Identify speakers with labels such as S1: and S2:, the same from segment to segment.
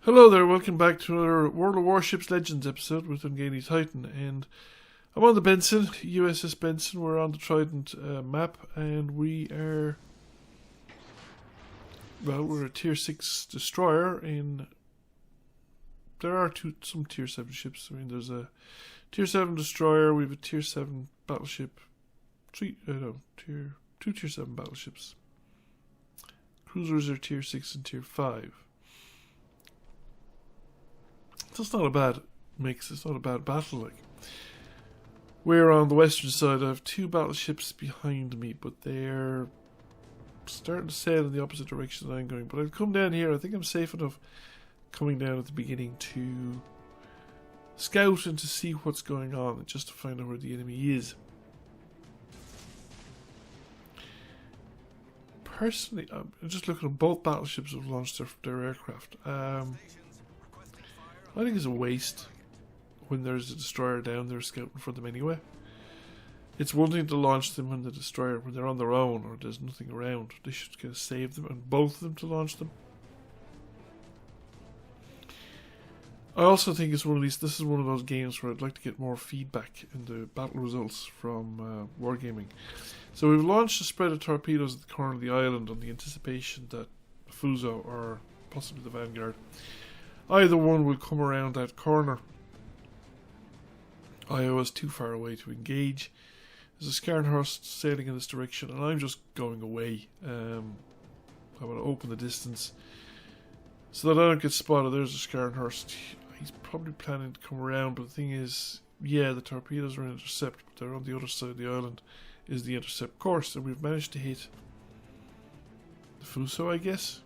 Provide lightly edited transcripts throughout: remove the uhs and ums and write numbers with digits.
S1: Hello there, welcome back to another World of Warships Legends episode with Ungainly Titan, and I'm on the Benson, USS Benson. We're on the Trident map, and we're a tier 6 destroyer there are some tier 7 ships. I mean, there's a tier 7 destroyer, we have a tier 7 battleship, two tier 7 battleships. Cruisers are tier 6 and tier 5. That's not a bad mix, it's not a bad battle. Like, we're on the western side. I have two battleships behind me, but they're starting to sail in the opposite direction that I'm going. But I'll come down here. I think I'm safe enough coming down at the beginning to scout and to see what's going on, and just to find out where the enemy is. Personally, I'm just looking at both battleships that have launched their aircraft. I think it's a waste when there's a destroyer down there scouting for them anyway. It's one thing to launch them when they're on their own or there's nothing around. They should kind of save them and both of them to launch them. I also think this is one of those games where I'd like to get more feedback in the battle results from Wargaming. So we've launched a spread of torpedoes at the corner of the island on the anticipation that Fuso or possibly the Vanguard, either one will come around that corner. Io is too far away to engage. There's a Skarnhorst sailing in this direction, and I'm just going away. I want to open the distance so that I don't get spotted. There's a Skarnhorst. He's probably planning to come around, but the thing is, yeah, the torpedoes are in intercept, but they're on the other side of the island is the intercept course, and we've managed to hit the Fuso, I guess.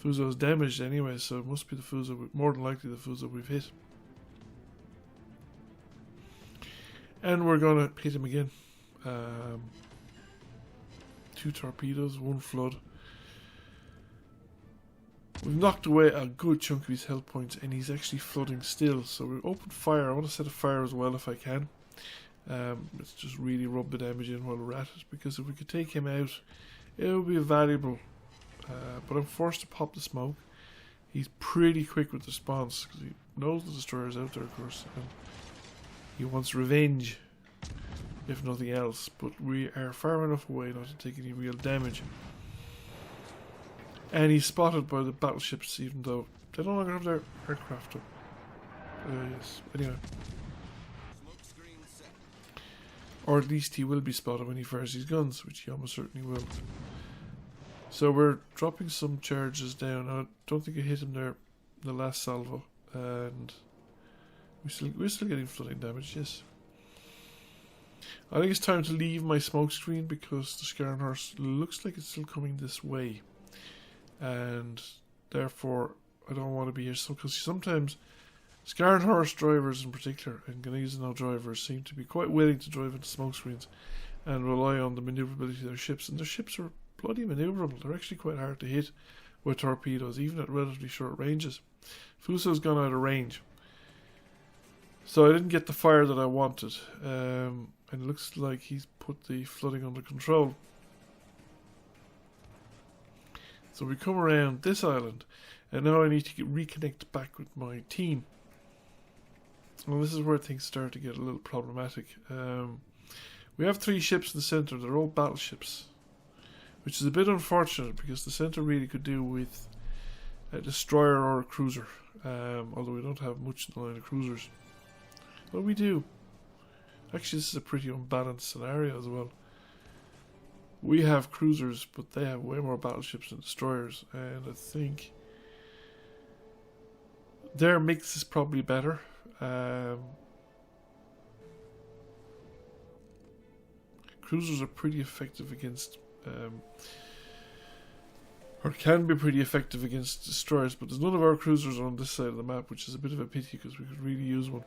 S1: Fuso is damaged anyway, so it must be the Fuso, more than likely the Fuso we've hit. And we're going to hit him again. Two torpedoes, one flood. We've knocked away a good chunk of his health points, and he's actually flooding still. So we open fire. I want to set a fire as well if I can. Let's just really rub the damage in while we're at it, because if we could take him out, it would be valuable. But I'm forced to pop the smoke. He's pretty quick with response because he knows the destroyer's out there, of course, and he wants revenge, if nothing else. But we are far enough away not to take any real damage. And he's spotted by the battleships, even though they no longer have their aircraft up. Yes. Anyway. Or at least he will be spotted when he fires his guns, which he almost certainly will. So we're dropping some charges down. I don't think I hit him there the last salvo, and we're still getting flooding damage. Yes, I think it's time to leave my smoke screen because the Skarnhorst looks like it's still coming this way, and therefore I don't want to be here. So because sometimes Skarnhorst drivers in particular, and Ganizano drivers, seem to be quite willing to drive into smoke screens and rely on the maneuverability of their ships, and their ships are bloody maneuverable. They're actually quite hard to hit with torpedoes, even at relatively short ranges. Fuso's gone out of range, so I didn't get the fire that I wanted, and it looks like he's put the flooding under control. So we come around this island, and now I need to reconnect back with my team. Well, this is where things start to get a little problematic. We have three ships in the centre. They're all battleships, which is a bit unfortunate because the centre really could do with a destroyer or a cruiser, although we don't have much in the line of cruisers. Well, we do. Actually, this is a pretty unbalanced scenario as well. We have cruisers, but they have way more battleships than destroyers, and I think their mix is probably better. Cruisers are pretty effective against or can be pretty effective against destroyers, but there's none of our cruisers on this side of the map, which is a bit of a pity because we could really use one.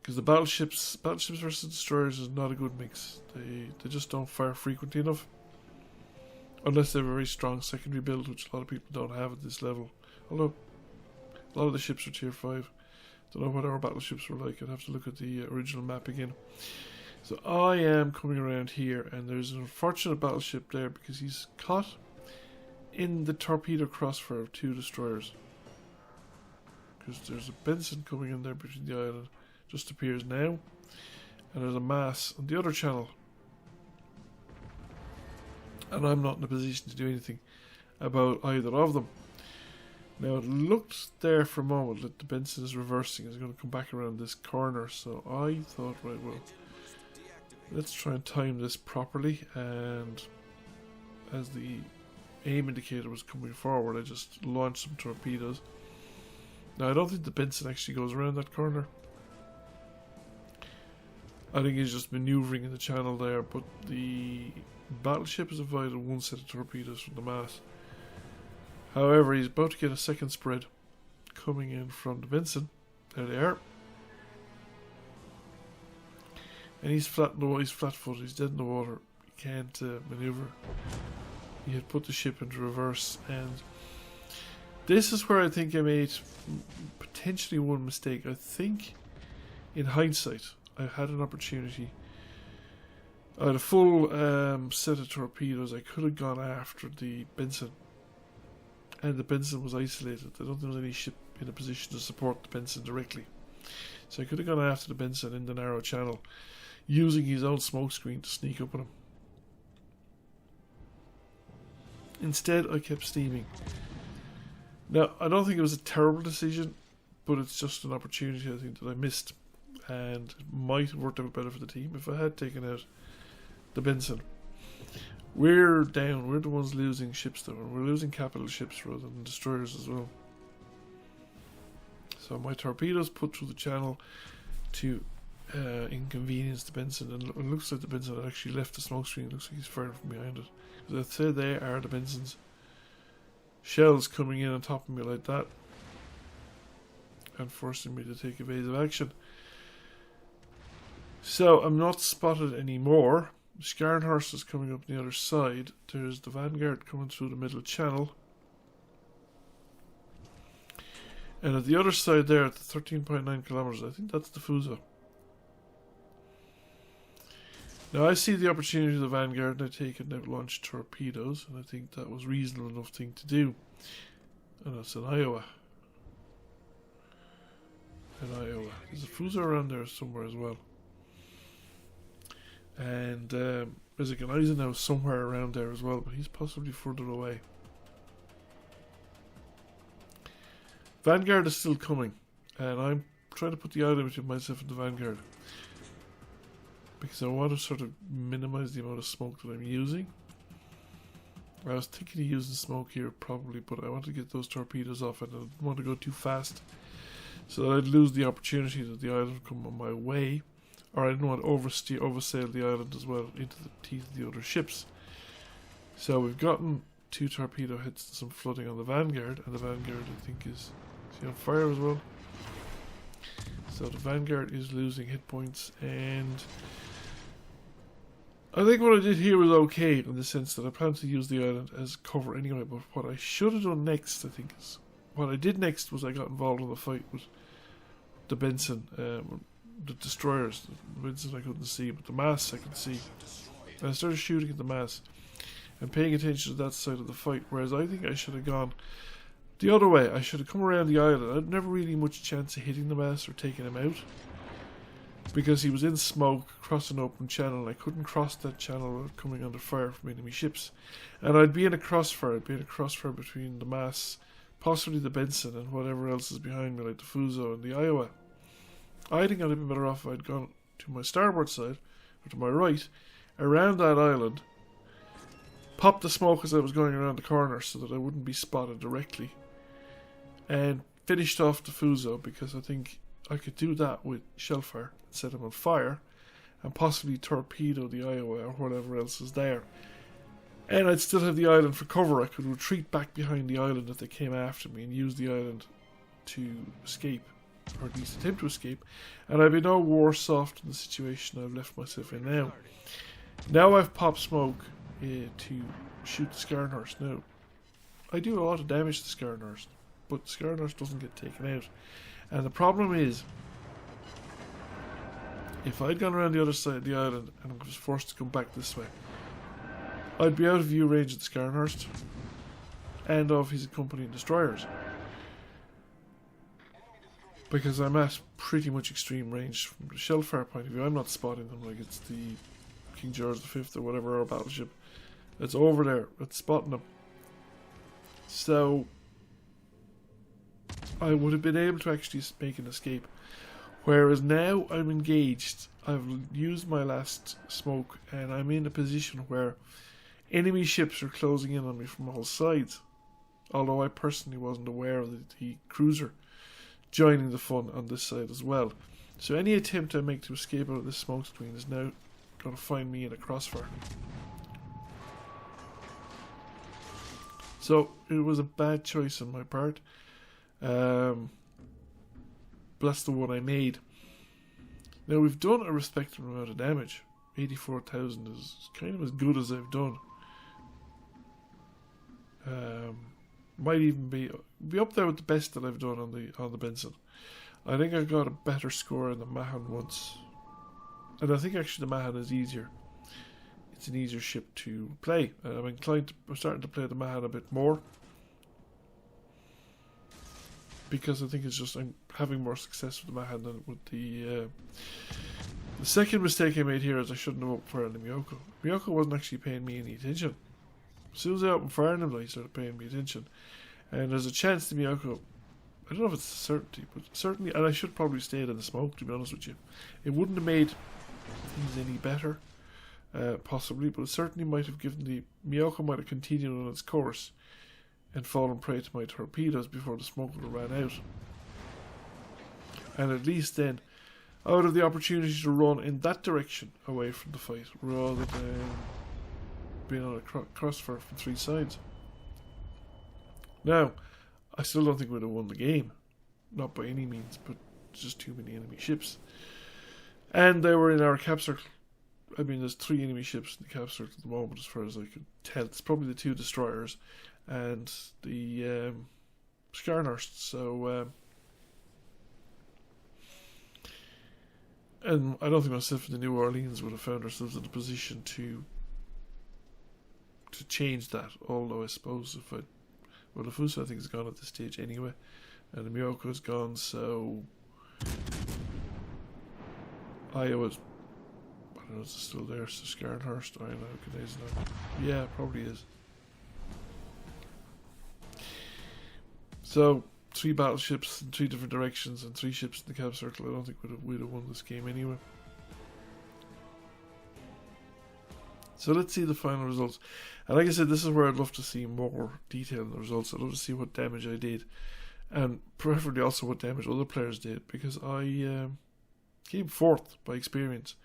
S1: Because the battleships versus destroyers is not a good mix. They just don't fire frequently enough, unless they have a very strong secondary build, which a lot of people don't have at this level. Although a lot of the ships are tier 5. Don't know what our battleships were like. I'd have to look at the original map again. So I am coming around here, and there's an unfortunate battleship there because he's caught in the torpedo crossfire of 2 destroyers. Because there's a Benson coming in there between the island. Just appears now. And there's a mass on the other channel. And I'm not in a position to do anything about either of them. Now it looked there for a moment that the Benson is reversing. It's going to come back around this corner. So I thought, right, well, let's try and time this properly. And as the aim indicator was coming forward, I just launched some torpedoes. Now I don't think the Benson actually goes around that corner. I think he's just maneuvering in the channel there, but the battleship has avoided one set of torpedoes from the mass. However, he's about to get a second spread coming in from the Benson. There they are. And he's flat-footed, he's dead in the water. He can't maneuver. He had put the ship into reverse, and this is where I think I made potentially one mistake. I think, in hindsight, I had an opportunity. I had a full set of torpedoes. I could have gone after the Benson. And the Benson was isolated. I don't think there was any ship in a position to support the Benson directly. So I could have gone after the Benson in the narrow channel, using his own smoke screen to sneak up on him. Instead, I kept steaming. Now, I don't think it was a terrible decision, but it's just an opportunity I think that I missed. And it might have worked out better for the team if I had taken out the Benson. We're down. We're the ones losing ships though. And we're losing capital ships rather than destroyers as well. So my torpedoes put through the channel to inconvenience the Benson. And it looks like the Benson had actually left the smoke screen. It looks like he's firing from behind it. As I said, they are the Benson's shells coming in on top of me like that. And forcing me to take evasive action. So I'm not spotted anymore. Scharnhorst is coming up the other side. There's the Vanguard coming through the middle channel. And at the other side there, at the 13.9 kilometers, I think that's the Fuso. Now I see the opportunity of the Vanguard, and I take it and I launch torpedoes, and I think that was reasonable enough thing to do. And that's in Iowa. There's a Fuso around there somewhere as well. And there's a Eisenhower somewhere around there as well, but he's possibly further away. Vanguard is still coming, and I'm trying to put the island between myself and the Vanguard, because I want to sort of minimize the amount of smoke that I'm using. I was thinking of using smoke here probably, but I want to get those torpedoes off, and I don't want to go too fast, so that I'd lose the opportunity that the island would come on my way. Or I didn't want to oversail the island as well into the teeth of the other ships. So we've gotten 2 torpedo hits and some flooding on the Vanguard. And the Vanguard, I think, is he on fire as well? So the Vanguard is losing hit points. And I think what I did here was okay, in the sense that I plan to use the island as cover anyway. But what I should have done next, I think, is... What I did next was I got involved in the fight with the Benson. The destroyers. The Benson I couldn't see, but the mass I could see. And I started shooting at the mass and paying attention to that side of the fight, whereas I think I should have gone the other way. I should have come around the island. I'd never really much chance of hitting the mass or taking him out, because he was in smoke across an open channel, and I couldn't cross that channel without coming under fire from enemy ships. And I'd be in a crossfire. I'd be in a crossfire between the mass, possibly the Benson, and whatever else is behind me, like the Fuso and the Iowa. I think I'd have been better off if I'd gone to my starboard side, or to my right, around that island, popped the smoke as I was going around the corner so that I wouldn't be spotted directly, and finished off the Fuso, because I think I could do that with shellfire and set him on fire, and possibly torpedo the Iowa or whatever else is there. And I'd still have the island for cover. I could retreat back behind the island if they came after me and use the island to escape, or at least attempt to escape, and I'd be no worse off in the situation I've left myself in now. Now I've popped smoke to shoot the Scharnhorst. Now, I do a lot of damage to Scharnhorst, but Scharnhorst doesn't get taken out. And the problem is, if I'd gone around the other side of the island and was forced to come back this way, I'd be out of view range of the Scharnhorst. and of his accompanying destroyers. Because I'm at pretty much extreme range from the shellfire point of view. I'm not spotting them like it's the King George V or whatever, our battleship. It's over there. It's spotting them. So I would have been able to actually make an escape. Whereas now I'm engaged. I've used my last smoke and I'm in a position where enemy ships are closing in on me from all sides. Although I personally wasn't aware of the cruiser joining the fun on this side as well. So any attempt I make to escape out of this smoke screen is now going to find me in a crossfire. So it was a bad choice on my part. But that's the one I made. Now we've done a respectable amount of damage. 84,000 is kind of as good as I've done. Might even be up there with the best that I've done on the Benson. I think I got a better score in the Mahan once, and I think actually the Mahan is easier. It's an easier ship to play. I'm starting to play the Mahan a bit more because I think it's just I'm having more success with the Mahan than with the. The second mistake I made here is I shouldn't have opened fire on the Miyoko. Miyoko wasn't actually paying me any attention. As soon as I opened fire on him, he started paying me attention. And there's a chance the Miyoko, I don't know if it's a certainty, but certainly, and I should probably stayed in the smoke, to be honest with you. It wouldn't have made things any better, possibly, but it certainly might have given the Miyoko might have continued on its course and fallen prey to my torpedoes before the smoke would have ran out. And at least then, I would have the opportunity to run in that direction away from the fight, rather than being on a crossfire from three sides. Now, I still don't think we'd have won the game. Not by any means, but just too many enemy ships. And they were in our cap circle. I mean, there's 3 enemy ships in the cap circle at the moment, as far as I could tell. It's probably the 2 destroyers and the Scarnhurst. So, and I don't think myself and the New Orleans would have found ourselves in a position to change that. Although I suppose if the Fuso I think is gone at this stage anyway, and the Miyoko is gone, so Iowa's, I don't know, is it still there? So Scarnhurst, I don't know, Canadian now. Yeah, probably is. So 3 battleships in 3 different directions and 3 ships in the cap circle. I don't think we'd have won this game anyway. So let's see the final results. And like I said, this is where I'd love to see more detail in the results. I'd love to see what damage I did, and preferably also what damage other players did, because I came 4th by experience.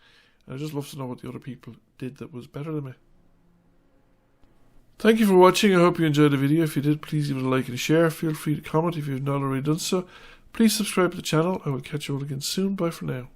S1: And I'd just love to know what the other people did that was better than me. Thank you for watching. I hope you enjoyed the video. If you did, please give it a like and a share. Feel free to comment if you've not already done so. Please subscribe to the channel. I will catch you all again soon. Bye for now.